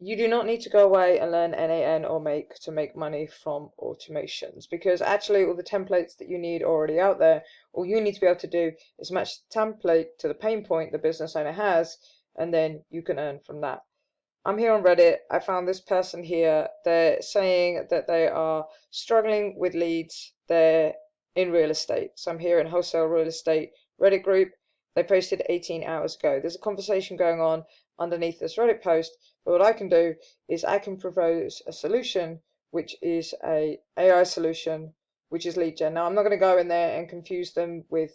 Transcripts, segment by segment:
you do not need to go away and learn n8n or Make to make money from automations, because actually all the templates that you need are already out there. All you need to be able to do is match the template to the pain point the business owner has, and then you can earn from that. I'm here on Reddit. I found this person here. They're saying that they are struggling with leads. They're in real estate. So I'm here in wholesale real estate Reddit group. They posted 18 hours ago. There's a conversation going on underneath this Reddit post. But what I can do is I can propose a solution, which is a AI solution, which is lead gen. Now, I'm not going to go in there and confuse them with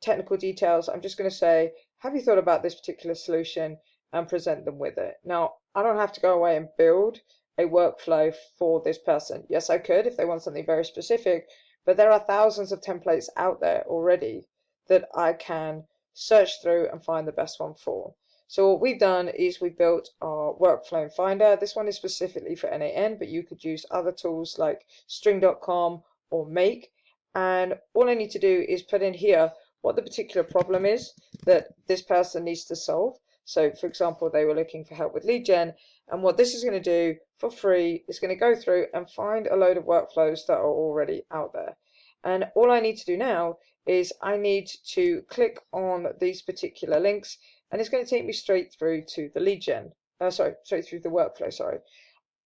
technical details. I'm just going to say, have you thought about this particular solution, and present them with it. Now, I don't have to go away and build a workflow for this person. Yes, I could if they want something very specific, but there are thousands of templates out there already that I can search through and find the best one for. So what we've done is we built our workflow finder. This one is specifically for n8n, but you could use other tools like string.com or Make. And all I need to do is put in here what the particular problem is that this person needs to solve. So for example, they were looking for help with lead gen, and what this is going to do for free is going to go through and find a load of workflows that are already out there. And all I need to do now is I need to click on these particular links, and it's going to take me straight through to the lead gen. Straight through the workflow, sorry.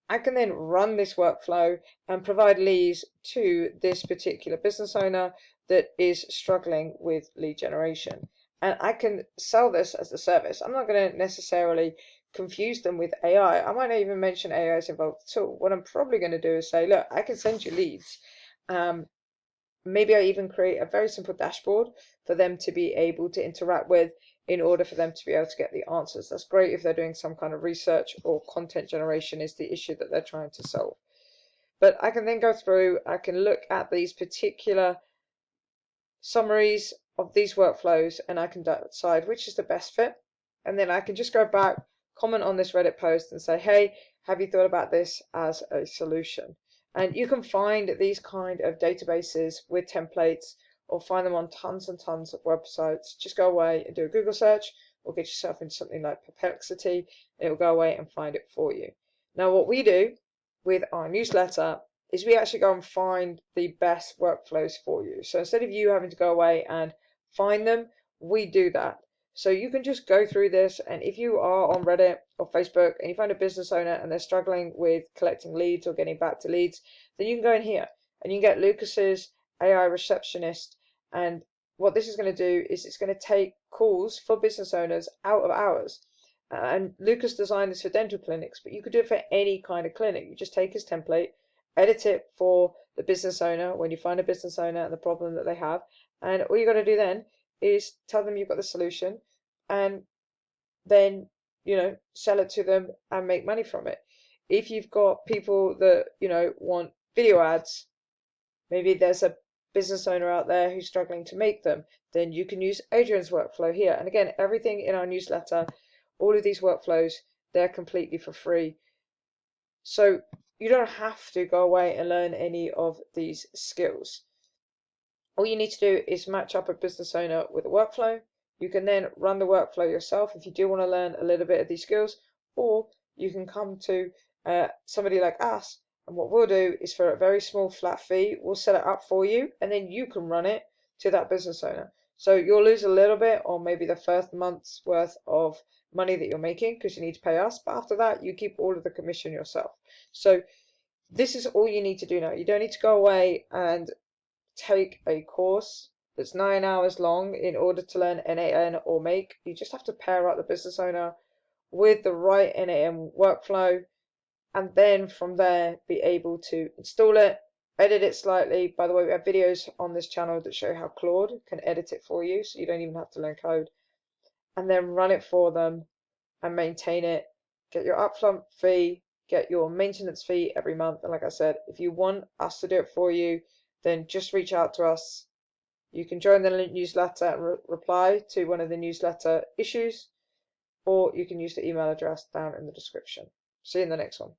I can then run this workflow and provide leads to this particular business owner that is struggling with lead generation. And I can sell this as a service. I'm not going to necessarily confuse them with AI. I might not even mention AI is involved at all. What I'm probably going to do is say, look, I can send you leads. Maybe I even create a very simple dashboard for them to be able to interact with in order for them to be able to get the answers. That's great if they're doing some kind of research or content generation is the issue that they're trying to solve. But I can then go through, I can look at these particular summaries of these workflows, and I can decide which is the best fit. And then I can just go back, comment on this Reddit post and say, hey, have you thought about this as a solution? And you can find these kind of databases with templates or find them on tons and tons of websites. Just go away and do a Google search or get yourself into something like Perplexity. It will go away and find it for you. Now, what we do with our newsletter is we actually go and find the best workflows for you. So instead of you having to go away and find them, we do that. So you can just go through this, and if you are on Reddit or Facebook and you find a business owner and they're struggling with collecting leads or getting back to leads, then you can go in here and you can get Lucas's AI receptionist. And what this is going to do is it's going to take calls for business owners out of hours. And Lucas designed this for dental clinics, but you could do it for any kind of clinic. You just take his template, edit it for the business owner when you find a business owner and the problem that they have, and all you got to do then is tell them you've got the solution, and then sell it to them and make money from it. If you've got people that want video ads, maybe there's a business owner out there who's struggling to make them, then you can use Adrian's workflow here. And again, everything in our newsletter, all of these workflows, they're completely for free. So you don't have to go away and learn any of these skills. All you need to do is match up a business owner with a workflow. You can then run the workflow yourself if you do want to learn a little bit of these skills, or you can come to somebody like us, and what we'll do is for a very small flat fee, we'll set it up for you, and then you can run it to that business owner. So you'll lose a little bit on maybe the first month's worth of money that you're making because you need to pay us, but after that you keep all of the commission yourself. So this is all you need to do now. You don't need to go away and take a course that's 9 hours long in order to learn n8n or Make. You just have to pair up the business owner with the right n8n workflow, and then from there be able to install it, edit it slightly. By the way, we have videos on this channel that show how Claude can edit it for you, so you don't even have to learn code, and then run it for them and maintain it. Get your upfront fee, get your maintenance fee every month. And like I said, if you want us to do it for you, then just reach out to us. You can join the newsletter and reply to one of the newsletter issues, or you can use the email address down in the description. See you in the next one.